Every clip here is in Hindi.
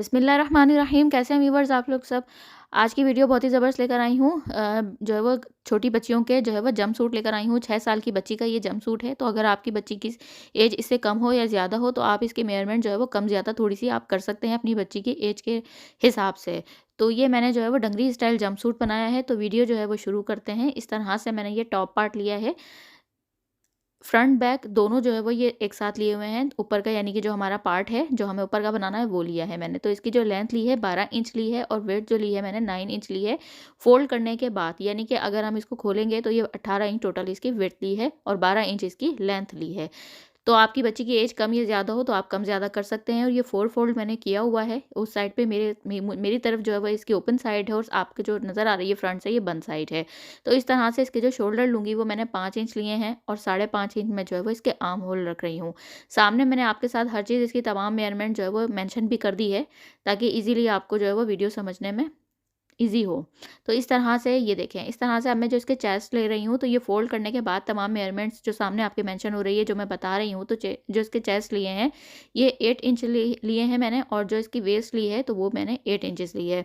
बिस्मिल्लाहिर्रहमानिर्रहीम। कैसे हैं व्यूवर्स आप लोग सब। आज की वीडियो बहुत ही ज़बरदस्त लेकर आई हूँ। जो है वो छोटी बच्चियों के जो है वो जंप सूट लेकर आई हूँ। 6 साल की बच्ची का ये जंप सूट है। तो अगर आपकी बच्ची की एज इससे कम हो या ज़्यादा हो तो आप इसकी मेजरमेंट जो है वो कम ज़्यादा थोड़ी सी आप कर सकते हैं अपनी बच्ची की एज के हिसाब से। तो ये मैंने जो है वो डंगरी स्टाइल जंप सूट बनाया है। तो वीडियो जो है वो शुरू करते हैं। इस तरह से मैंने ये टॉप पार्ट लिया है। फ्रंट बैक दोनों जो है वो ये एक साथ लिए हुए हैं। ऊपर का यानी कि जो हमारा पार्ट है, जो हमें ऊपर का बनाना है वो लिया है मैंने। तो इसकी जो लेंथ ली है 12 इंच ली है और विड्थ जो ली है मैंने 9 इंच ली है। फ़ोल्ड करने के बाद यानी कि अगर हम इसको खोलेंगे तो ये 18 इंच टोटल इसकी विड्थ ली है और 12 इंच इसकी लेंथ ली है। तो आपकी बच्ची की एज कम या ज़्यादा हो तो आप कम ज़्यादा कर सकते हैं। और ये 4 फ़ोल्ड मैंने किया हुआ है। उस साइड पे मेरी तरफ जो है वो इसकी ओपन साइड है और आपके जो नज़र आ रही है फ्रंट से ये बंद साइड है। तो इस तरह से इसके जो शोल्डर लूँगी वो मैंने 5 इंच लिए हैं और 5.5 इंच में जो है वो इसके आर्म होल रख रही हूँ। सामने मैंने आपके साथ हर चीज़ इसकी तमाम मेज़रमेंट जो है वो मेंशन भी कर दी है, ताकि ईज़िली आपको जो है वो वीडियो समझने में ईज़ी हो। तो इस तरह से ये देखें, इस तरह से अब मैं जो इसके चेस्ट ले रही हूँ तो ये फ़ोल्ड करने के बाद तमाम मेज़रमेंट्स जो सामने आपके मेंशन हो रही है, जो मैं बता रही हूँ, तो चे जो इसके चेस्ट लिए हैं, ये 8 इंच लिए हैं मैंने और जो इसकी वेस्ट ली है तो वो मैंने 8 इंचेस ली है।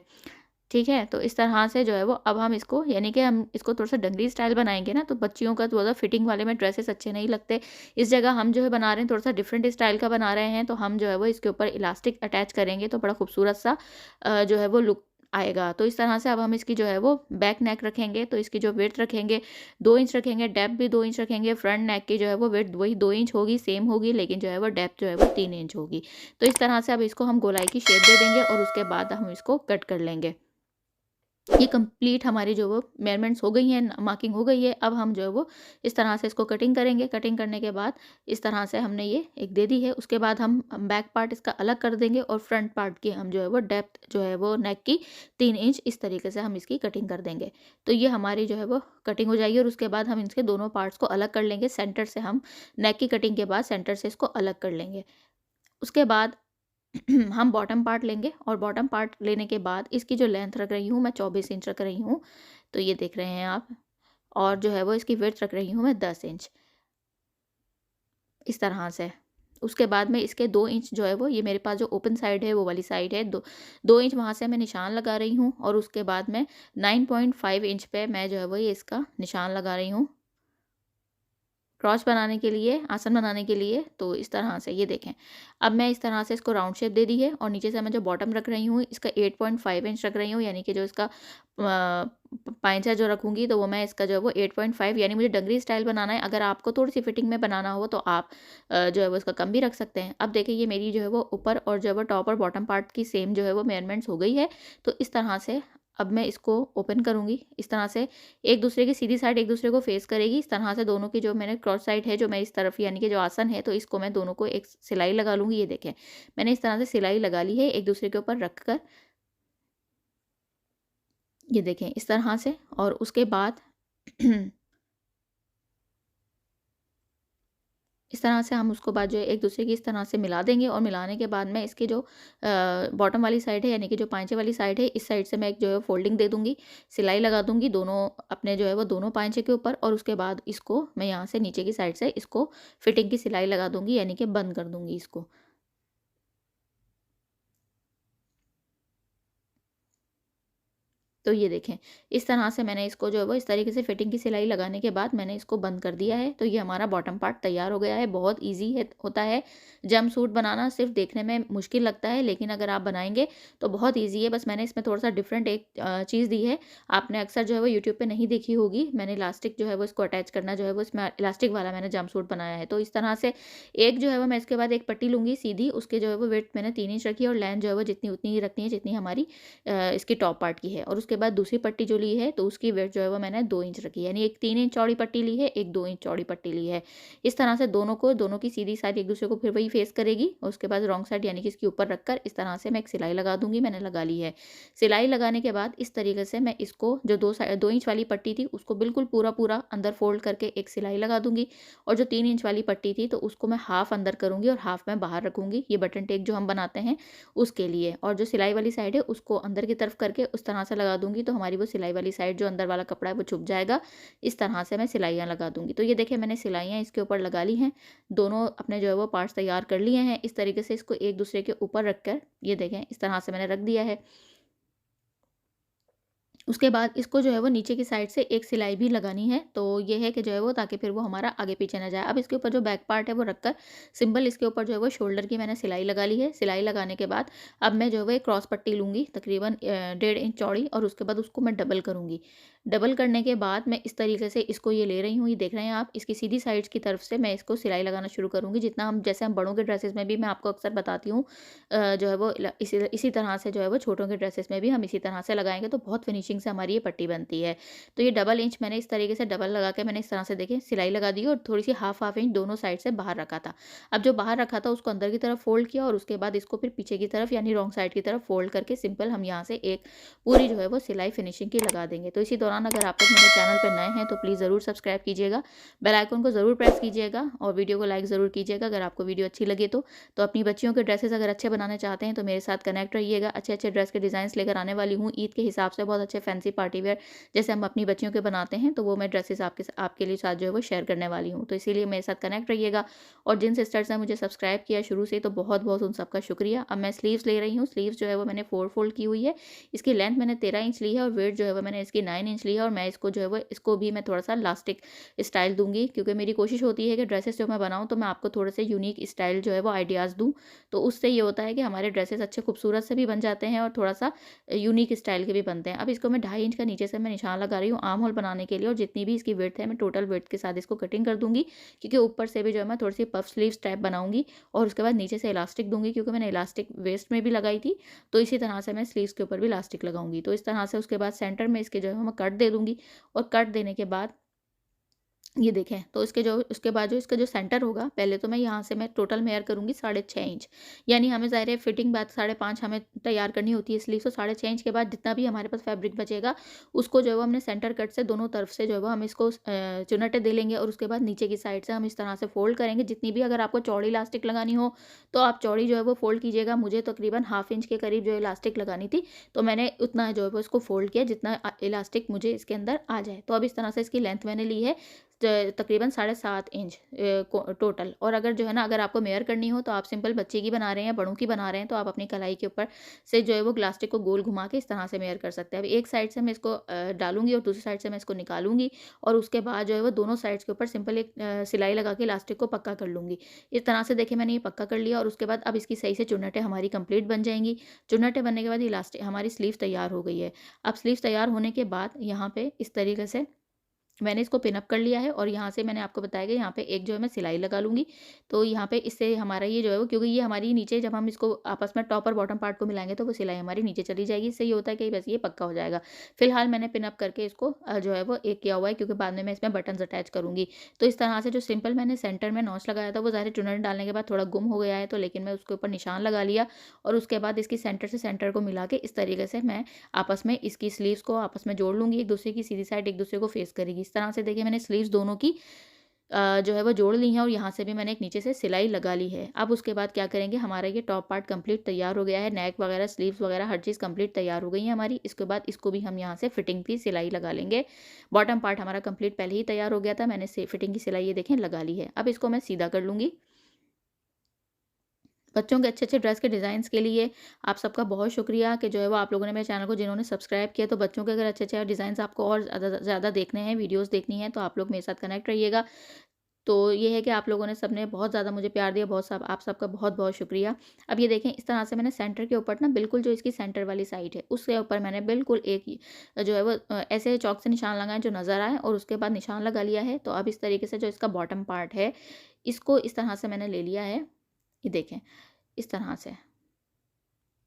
ठीक है? तो इस तरह से जो है वो अब हम इसको यानी कि हम इसको थोड़ा-सा डंगरी स्टाइल बनाएँगे ना, तो बच्चियों का थोड़ा-सा फिटिंग वाले में ड्रेसेस अच्छे नहीं लगते। इस जगह हम जो है बना रहे हैं थोड़ा-सा डिफरेंट स्टाइल का बना रहे हैं, तो हम जो है वो इसके ऊपर इलास्टिक अटैच करेंगे तो बड़ा खूबसूरत सा जो है वो लुक आएगा। तो इस तरह से अब हम इसकी जो है वो बैक नेक रखेंगे, तो इसकी जो विड्थ रखेंगे 2 इंच रखेंगे, डेप्थ भी 2 इंच रखेंगे। फ्रंट नेक की जो है वो विड्थ वही 2 इंच होगी, सेम होगी, लेकिन जो है वो डेप्थ जो है वो 3 इंच होगी। तो इस तरह से अब इसको हम गोलाई की शेप दे देंगे और उसके बाद हम इसको कट कर लेंगे। ये कंप्लीट हमारी जो वो मेजरमेंट्स हो गई हैं, मार्किंग हो गई है। अब हम जो है वो इस तरह से इसको कटिंग करेंगे। कटिंग करने के बाद इस तरह से हमने ये एक दे दी है। उसके बाद हम बैक पार्ट इसका अलग कर देंगे और फ्रंट पार्ट की हम जो है वो डेप्थ जो है वो नेक की 3 इंच इस तरीके से हम इसकी कटिंग कर देंगे। तो ये हमारी जो है वो कटिंग हो जाएगी और उसके बाद हम इसके दोनों पार्ट्स को अलग कर लेंगे। सेंटर से हम नेक की कटिंग के बाद सेंटर से इसको अलग कर लेंगे। उसके बाद हम बॉटम पार्ट लेंगे और बॉटम पार्ट लेने के बाद इसकी जो लेंथ रख रही हूँ मैं 24 इंच रख रही हूँ। तो ये देख रहे हैं आप। और जो है वो इसकी विड्थ रख रही हूँ मैं 10 इंच इस तरह से। उसके बाद में इसके 2 इंच जो है वो ये मेरे पास जो ओपन साइड है वो वाली साइड है, 2 इंच वहाँ से मैं निशान लगा रही हूँ और उसके बाद में 9.5 इंच पे मैं जो है वो ये इसका निशान लगा रही हूँ। क्रॉस बनाने के लिए, आसन बनाने के लिए। तो इस तरह से ये देखें। अब मैं इस तरह से इसको राउंड शेप दे दी है और नीचे से मैं जो बॉटम रख रही हूँ इसका 8.5 इंच रख रही हूँ, यानी कि जो इसका पाइंचा जो रखूँगी तो वो मैं इसका जो है वो 8.5, यानी मुझे डंगरी स्टाइल बनाना है। अगर आपको थोड़ी-सी फिटिंग में बनाना हो तो आप जो है वो इसका कम भी रख सकते हैं। अब देखिए ये मेरी जो है वो ऊपर और जो है वो टॉप और बॉटम पार्ट की सेम जो है वो मेजरमेंट्स हो गई है। तो इस तरह से अब मैं इसको ओपन करूँगी। इस तरह से एक दूसरे की सीधी साइड एक दूसरे को फेस करेगी। इस तरह से दोनों की जो मैंने क्रॉस साइड है जो मैं इस तरफ यानी कि जो आसन है तो इसको मैं दोनों को एक सिलाई लगा लूँगी। ये देखें, मैंने इस तरह से सिलाई लगा ली है एक दूसरे के ऊपर रख कर। ये देखें इस तरह से। और उसके बाद इस तरह से हम उसको बाद जो है एक दूसरे की इस तरह से मिला देंगे और मिलाने के बाद में इसकी जो बॉटम वाली साइड है यानी कि जो पांचे वाली साइड है इस साइड से मैं एक जो है फोल्डिंग दे दूंगी, सिलाई लगा दूंगी दोनों अपने जो है वो दोनों पांचे के ऊपर। और उसके बाद इसको मैं यहाँ से नीचे की साइड से इसको फिटिंग की सिलाई लगा दूंगी, यानी कि बंद कर दूंगी इसको। तो ये देखें इस तरह से मैंने इसको जो है वो इस तरीके से फिटिंग की सिलाई लगाने के बाद मैंने इसको बंद कर दिया है। तो ये हमारा बॉटम पार्ट तैयार हो गया है। बहुत इजी है होता है जंप सूट बनाना, सिर्फ देखने में मुश्किल लगता है लेकिन अगर आप बनाएंगे तो बहुत इजी है। बस मैंने इसमें थोड़ा सा डिफरेंट एक चीज़ दी है, आपने अक्सर जो है वो यूट्यूब पे नहीं देखी होगी। मैंने इलास्टिक जो है वो इसको अटैच करना जो है वो इसमें इलास्टिक वाला मैंने जंप सूट बनाया है। तो इस तरह से एक जो है वो मैं इसके बाद एक पट्टी लूँगी सीधी, उसके जो है वो वेट मैंने 3 इंच रखी है और लेंथ जो है वो जितनी उतनी ही रखनी है जितनी हमारी इसकी टॉप पार्ट की है। और उसके बाद दूसरी पट्टी जो ली है तो उसकी विड्थ जो है वो मैंने 2 इंच रखी है, यानी एक 3 इंच चौड़ी पट्टी ली है, एक 2 इंच चौड़ी पट्टी ली है। इस तरह से दोनों की सीधी साइड एक दूसरे को फिर वही फेस करेगी और उसके बाद रॉन्ग साइड यानी कि इसके ऊपर रखकर इस तरह से मैं एक सिलाई लगा दूंगी। मैंने लगा ली है। सिलाई लगाने के बाद इस तरीके से मैं इसको जो 2 इंच वाली पट्टी थी उसको बिल्कुल पूरा अंदर फोल्ड करके एक सिलाई लगा दूंगी और जो 3 इंच वाली पट्टी थी तो उसको मैं हाफ अंदर करूंगी और हाफ मैं बाहर रखूंगी। ये बटन टेक जो हम बनाते हैं उसके लिए। और जो सिलाई वाली साइड है उसको अंदर की तरफ करके उस तरह से लगा दूँगी तो हमारी वो सिलाई वाली साइड जो अंदर वाला कपड़ा है वो छुप जाएगा। इस तरह से मैं सिलाइयाँ लगा दूँगी। तो ये देखिए मैंने सिलाइयाँ इसके ऊपर लगा ली हैं। दोनों अपने जो है वो पार्ट्स तैयार कर लिए हैं। इस तरीके से इसको एक दूसरे के ऊपर रख कर ये देखें इस तरह से मैंने रख दिया है। उसके बाद इसको जो है वो नीचे की साइड से एक सिलाई भी लगानी है, तो ये है कि जो है वो ताकि फिर वो हमारा आगे पीछे ना जाए। अब इसके ऊपर जो बैक पार्ट है वो रखकर सिंपल इसके ऊपर जो है वो शोल्डर की मैंने सिलाई लगा ली है। सिलाई लगाने के बाद अब मैं जो है वो एक क्रॉस पट्टी लूँगी तकरीबन 1.5 इंच चौड़ी और उसके बाद उसको मैं डबल करूँगी। डबल करने के बाद मैं इस तरीके से इसको ये ले रही हूँ, ये देख रहे हैं आप, इसकी सीधी साइड्स की तरफ से मैं इसको सिलाई लगाना शुरू करूँगी। जितना हम जैसे हम बड़ों के ड्रेसेस में भी मैं आपको अक्सर बताती हूँ जो है वो इसी तरह से जो है वो छोटों के ड्रेसेस में भी हम इसी तरह से लगाएँगे तो बहुत फिनिशिंग से हमारी ये पट्टी बनती है। तो ये डबल इंच मैंने इस तरीके से डबल लगा के मैंने इस तरह से देखिए सिलाई लगा दी और थोड़ी-सी हाफ इंच दोनों साइड से बाहर रखा था। अब जो बाहर रखा था उसको अंदर की तरफ फ़ोल्ड किया और उसके बाद इसको फिर पीछे की तरफ यानी रॉन्ग साइड की तरफ फ़ोल्ड करके सिंपल हम यहाँ से एक पूरी जो है वो सिलाई फिनिशिंग की लगा देंगे। तो इसी दौरान अगर आप लोग मेरे चैनल पर नए हैं तो प्लीज़ ज़रूर सब्सक्राइब कीजिएगा, बेल आइकन को ज़रूर प्रेस कीजिएगा और वीडियो को लाइक ज़रूर कीजिएगा अगर आपको वीडियो अच्छी लगे तो। तो अपनी बच्चियों के ड्रेसेस अगर अच्छे बनाने चाहते हैं तो मेरे साथ कनेक्ट रहिएगा। अच्छे-अच्छे ड्रेस के डिज़ाइंस लेकर आने वाली हूँ। ईद के हिसाब से बहुत अच्छे फैंसी पार्टी वेयर जैसे हम अपनी बच्चियों के बनाते हैं तो वो मैं ड्रेसेस आपके लिए साथ जो है वो शेयर करने वाली हूँ। तो इसीलिए मेरे साथ कनेक्ट रहिएगा और जिन सिस्टर्स ने मुझे सब्सक्राइब किया शुरू से तो बहुत-बहुत उन सबका शुक्रिया। अब मैं स्लीव्स ले रही हूँ। स्लीव्स जो है वो मैंने 4 फोल्ड की हुई है। इसकी लेंथ मैंने 13 इंच ली है और वेट जो है वो मैंने इसकी 9 इंच ली है और मैं इसको जो है वो इसको भी मैं थोड़ा-सा इलास्टिक स्टाइल दूँगी क्योंकि मेरी कोशिश होती है कि ड्रेसेस जो मैं बनाऊँ तो मैं आपको थोड़े से यूनिक स्टाइल जो है वो आइडियाज़ दूँ। तो उससे ये होता है कि हमारे ड्रेसेस अच्छे खूबसूरत से भी बन जाते हैं और थोड़ा-सा यूनिक स्टाइल के भी बनते हैं। अब इसको मैं 2.5 इंच का नीचे से मैं निशान लगा रही हूँ आर्म होल बनाने के लिए और जितनी भी इसकी विड्थ है मैं टोटल विड्थ के साथ इसको कटिंग कर दूँगी क्योंकि ऊपर से भी जो है मैं थोड़ी-सी पफ स्लीव्स टाइप बनाऊँगी और उसके बाद नीचे से इलास्टिक दूँगी क्योंकि मैंने इलास्टिक वेस्ट में भी लगाई थी, तो इसी तरह से मैं स्लीव्स के ऊपर भी इलास्टिक लगाऊँगी। तो इस तरह से उसके बाद सेंटर में इसके जो है मैं कट दे दूँगी और कट देने के बाद ये देखें तो उसके बाद जो इसका जो सेंटर होगा पहले तो मैं यहाँ से मैं टोटल मेयर करूँगी 6.5 इंच यानी हमें ज़ाहिर है फिटिंग बाद 5.5 हमें तैयार करनी होती है स्लीव तो 6.5 इंच के बाद जितना भी हमारे पास फैब्रिक बचेगा उसको जो है वो हमने सेंटर कट से दोनों तरफ से जो है वो हम इसको चुनटे दे लेंगे और उसके बाद नीचे की साइड से हम इस तरह से फोल्ड करेंगे जितनी भी अगर आपको चौड़ी इलास्टिक लगानी हो तो आप चौड़ी जो है वो फोल्ड कीजिएगा। मुझे तकरीबन हाफ इंच के करीब जो इलास्टिक लगानी थी तो मैंने उतना जो है वो इसको फोल्ड किया जितना इलास्टिक मुझे इसके अंदर आ जाए। तो अब इस तरह से इसकी लेंथ मैंने ली है तकरीबन 7.5 इंच टोटल। और अगर जो है ना अगर आपको मेयर करनी हो तो आप सिंपल बच्चे की बना रहे हैं बड़ों की बना रहे हैं तो आप अपनी कलाई के ऊपर से जो है वो ग्लास्टिक को गोल घुमा के इस तरह से मेयर कर सकते हैं। अब एक साइड से मैं इसको डालूंगी और दूसरी साइड से मैं इसको निकालूंगी और उसके बाद जो है वो दोनों साइड्स के ऊपर सिंपल एक सिलाई लगा के इलास्टिक को पक्का कर लूँगी। इस तरह से देखिए मैंने ये पक्का कर लिया और उसके बाद अब इसकी सही से चुन्नटें हमारी कंप्लीट बन जाएंगी। चुन्नटें बनने के बाद इलास्टिक हमारी स्लीव तैयार हो गई है। अब स्लीव तैयार होने के बाद यहाँ पे इस तरीके से मैंने इसको पिन अप कर लिया है और यहाँ से मैंने आपको बताया कि यहाँ पे एक जो है मैं सिलाई लगा लूँगी। तो यहाँ पे इससे हमारा ये जो है वो क्योंकि ये हमारी नीचे जब हम इसको आपस में टॉप और बॉटम पार्ट को मिलाएँगे तो वो सिलाई हमारी नीचे चली जाएगी। इससे ये होता है कि बस ये पक्का हो जाएगा। फिलहाल मैंने पिन अप करके इसको जो है वो एक किया हुआ है क्योंकि बाद में मैं इसमें बटन्स अटैच करूँगी। तो इस तरह से जो सिंपल मैंने सेंटर में नॉच लगाया था वो ज़ाहिर है चुन्नट डालने के बाद थोड़ा गुम हो गया है तो लेकिन मैं उसके ऊपर निशान लगा लिया और उसके बाद इसकी सेंटर से सेंटर को मिला के इस तरीके से मैं आपस में इसकी स्लीव्स को आपस में जोड़ लूँगी। एक दूसरे की सीधी साइड एक दूसरे को फेस करेगी। इस तरह से देखिए मैंने स्लीव्स दोनों की जो है वो जोड़ ली हैं और यहाँ से भी मैंने एक नीचे से सिलाई लगा ली है। अब उसके बाद क्या करेंगे हमारा ये टॉप पार्ट कंप्लीट तैयार हो गया है। नेक वगैरह स्लीव्स वगैरह हर चीज़ कंप्लीट तैयार हो गई है हमारी। इसके बाद इसको भी हम यहाँ से फिटिंग की सिलाई लगा लेंगे। बॉटम पार्ट हमारा कंप्लीट पहले ही तैयार हो गया था। मैंने फिटिंग की सिलाई ये देखें लगा ली है। अब इसको मैं सीधा कर लूँगी। बच्चों के अच्छे-अच्छे ड्रेस के डिज़ाइंस के लिए आप सबका बहुत शुक्रिया कि जो है वो आप लोगों ने मेरे चैनल को जिन्होंने सब्सक्राइब किया। तो बच्चों के अगर अच्छे-अच्छे डिज़ाइंस आपको और ज़्यादा ज़्यादा देखने हैं, वीडियोज़ देखनी है तो आप लोग मेरे साथ कनेक्ट रहिएगा। तो ये है कि आप लोगों ने सबने बहुत ज़्यादा मुझे प्यार दिया, बहुत सब आप सबका बहुत-बहुत शुक्रिया। अब ये देखें इस तरह से मैंने सेंटर के ऊपर ना बिल्कुल जो इसकी सेंटर वाली साइड है, उसके ऊपर मैंने बिल्कुल एक ही जो है वो ऐसे चॉक से निशान लगाए जो नज़र आए और उसके बाद निशान लगा लिया है। तो अब इस तरीके से जो इसका बॉटम पार्ट है, इसको इस तरह से मैंने ले लिया है। ये देखें, इस तरह से।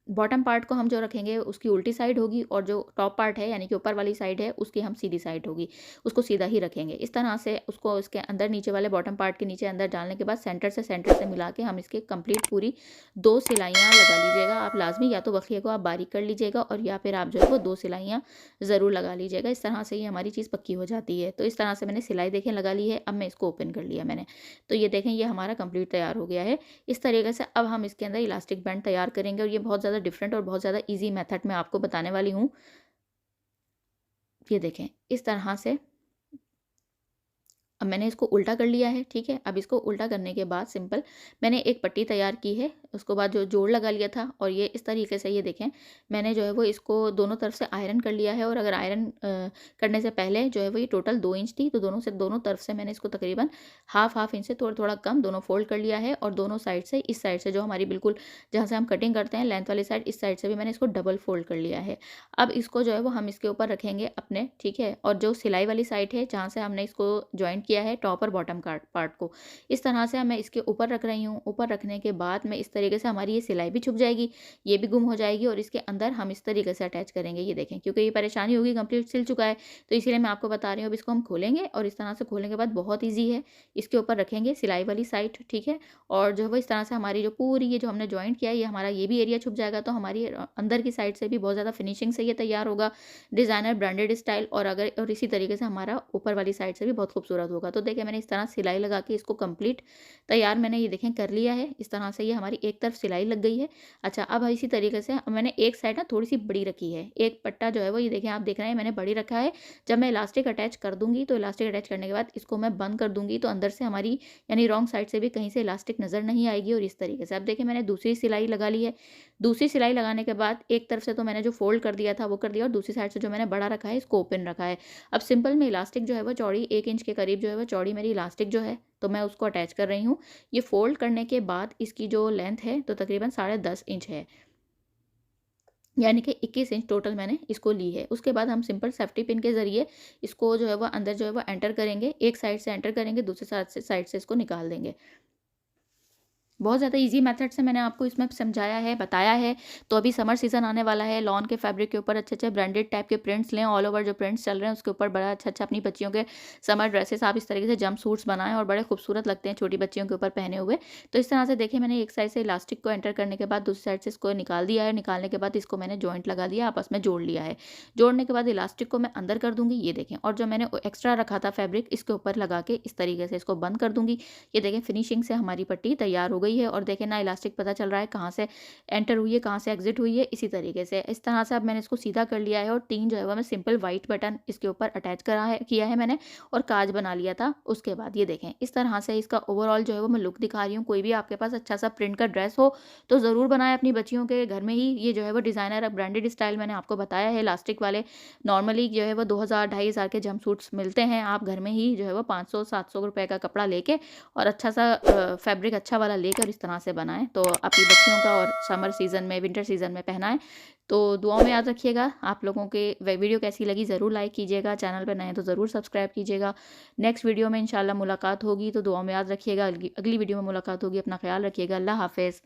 बॉटम पार्ट को हम जो रखेंगे उसकी उल्टी साइड होगी और जो टॉप पार्ट है यानी कि ऊपर वाली साइड है उसकी हम सीधी साइड होगी, उसको सीधा ही रखेंगे। इस तरह से उसको इसके अंदर नीचे वाले बॉटम पार्ट के नीचे अंदर डालने के बाद सेंटर से मिला के हम इसके कंप्लीट पूरी 2 सिलाइयाँ लगा लीजिएगा। आप लाजमी या तो बखिए को आप बारीक कर लीजिएगा और या फिर आप जो है वो 2 सिलाइयाँ ज़रूर लगा लीजिएगा। इस तरह से ये हमारी चीज़ पक्की हो जाती है। तो इस तरह से मैंने सिलाई देखें लगा ली है। अब मैं इसको ओपन कर लिया मैंने। तो ये देखें ये हमारा कंप्लीट तैयार हो गया है। इस तरीके से अब हम इसके अंदर इलास्टिक बैंड तैयार करेंगे और ये बहुत ज़्यादा डिफरेंट और बहुत ज़्यादा ईज़ी मेथड मैं आपको बताने वाली हूँ। ये देखें इस तरह से अब मैंने इसको उल्टा कर लिया है, ठीक है। अब इसको उल्टा करने के बाद सिंपल मैंने एक पट्टी तैयार की है, उसके बाद जो जोड़ लगा लिया था और ये इस तरीके से ये देखें मैंने जो है वो इसको दोनों तरफ से आयरन कर लिया है। और अगर आयरन करने से पहले जो है वो ये टोटल 2 इंच थी, तो दोनों तरफ से मैंने इसको तकरीबन हाफ इंच से थोड़ा थोड़ा कम दोनों फोल्ड कर लिया है। और दोनों साइड से, इस साइड से जो हमारी बिल्कुल जहाँ से हम कटिंग करते हैं लेंथ वाली साइड, इस साइड से भी मैंने इसको डबल फोल्ड कर लिया है। अब इसको जो है वो हम इसके ऊपर रखेंगे अपने, ठीक है। और जो सिलाई वाली साइड है जहाँ से हमने इसको ज्वाइंट किया है टॉप और बॉटम पार्ट को, इस तरह से मैं इसके ऊपर रख रही हूँ। ऊपर रखने के बाद मैं इस तरीके से हमारी ये सिलाई भी छुप जाएगी, ये भी गुम हो जाएगी और इसके अंदर हम इस तरीके से अटैच करेंगे। ये देखें क्योंकि ये परेशानी होगी, कंप्लीट सिल चुका है तो इसीलिए मैं आपको बता रही हूँ। अब इसको हम खोलेंगे और इस तरह से खोलने के बाद बहुत ईजी है, इसके ऊपर रखेंगे सिलाई वाली साइड, ठीक है। और जो है वो इस तरह से हमारी जो पूरी ये जो हमने ज्वाइंट किया है ये हमारा ये भी एरिया छुप जाएगा, तो हमारी अंदर की साइड से भी बहुत ज़्यादा फिनिशिंग से ये तैयार होगा, डिज़ाइनर ब्रांडेड स्टाइल। और इसी तरीके से हमारा ऊपर वाली साइड से भी बहुत खूबसूरत होगा। तो देखिए मैंने इस तरह सिलाई लगा के इसको कंप्लीट तैयार मैंने ये देखें कर लिया है। इस तरह से ये हमारी एक तरफ सिलाई लग गई है। अच्छा, अब इसी तरीके से मैंने एक साइड ना थोड़ी सी बड़ी रखी है, एक पट्टा जो है वो ये देखें आप देख रहे हैं मैंने बड़ी रखा है। जब मैं इलास्टिक अटैच कर दूंगी तो इलास्टिक अटैच करने के बाद इसको मैं बंद कर दूंगी, तो अंदर से हमारी यानी रॉन्ग साइड से भी कहीं से इलास्टिक नज़र नहीं आएगी। और इस तरीके से अब देखिए मैंने दूसरी सिलाई लगा ली है। दूसरी सिलाई लगाने के बाद एक तरफ से तो मैंने जो फोल्ड कर दिया था वो कर दिया, और दूसरी साइड से जो मैंने बड़ा रखा है इसको ओपन रखा है। अब सिंपल में इलास्टिक जो है वो चौड़ी 1 इंच के करीब जो है वो चौड़ी मेरी इलास्टिक जो है, तो मैं उसको अटैच कर रही हूँ। ये फोल्ड करने के बाद इसकी जो लेंथ है तो तकरीबन 10.5 इंच है, यानी कि 21 इंच टोटल मैंने इसको ली है। उसके बाद हम सिंपल सेफ्टी पिन के ज़रिए इसको जो है वो अंदर जो है वो एंटर करेंगे, एक साइड से एंटर करेंगे, दूसरी साइड से इसको निकाल देंगे। बहुत ज़्यादा ईज़ी मेथड से मैंने आपको इसमें समझाया है, बताया है। तो अभी समर सीज़न आने वाला है, लॉन के फैब्रिक के ऊपर अच्छे-अच्छे ब्रांडेड टाइप के प्रिंट्स लें, ऑल ओवर जो प्रिंट्स चल रहे हैं उसके ऊपर बड़ा अच्छा-अच्छा अपनी बच्चियों के समर ड्रेसेस आप इस तरीके से जंप सूट्स बनाएँ और बड़े खूबसूरत लगते हैं छोटी बच्चियों के ऊपर पहने हुए। तो इस तरह से देखिए मैंने एक साइड से इलास्टिक को एंटर करने के बाद दूसरी साइड से इसको निकाल दिया है, निकालने के बाद इसको मैंने जॉइंट लगा दिया, आपस में जोड़ लिया है। जोड़ने के बाद इलास्टिक को मैं अंदर कर दूँगी, ये देखें, और जो मैंने एक्स्ट्रा रखा था फैब्रिक इसके ऊपर लगा के इस तरीके से इसको बंद कर दूँगी। ये देखें फिनिशिंग से हमारी पट्टी तैयार हो गई है। और देखें ना इलास्टिक पता चल रहा है कहाँ से एंटर हुई है, कहाँ से एग्जिट हुई है। इसी तरीके से इस तरह से अब मैंने इसको सीधा कर लिया है और 3 जो है वो मैं सिंपल वाइट बटन इसके ऊपर अटैच किया है मैंने, और काज बना लिया था। उसके बाद ये देखें इस तरह से इसका ओवरऑल जो है वो मैं लुक दिखा रही हूँ। कोई भी आपके पास अच्छा सा प्रिंट का ड्रेस हो तो ज़रूर बनाए अपनी बच्चियों के घर में ही। ये जो है वो डिज़ाइनर ब्रांडेड स्टाइल मैंने आपको बताया है, इलास्टिक वाले नॉर्मली जो है वो 2000 2,500 के जंप सूट्स मिलते हैं। आप घर में ही जो है वो 500-700 रुपए का कपड़ा लेके और अच्छा सा फैब्रिक अच्छा वाला लेकर इस तरह से बनाएं, तो अपनी बच्चियों का और समर सीज़न में, विंटर सीज़न में पहनाएं। तो दुआओं में याद रखिएगा। आप लोगों के वीडियो कैसी लगी ज़रूर लाइक कीजिएगा, चैनल पर नए हैं तो ज़रूर सब्सक्राइब कीजिएगा। नेक्स्ट वीडियो में इंशाल्लाह मुलाकात होगी, तो दुआओं में याद रखिएगा। अगली वीडियो में मुलाकात होगी। अपना ख्याल रखिएगा। अल्लाह हाफ़िज़।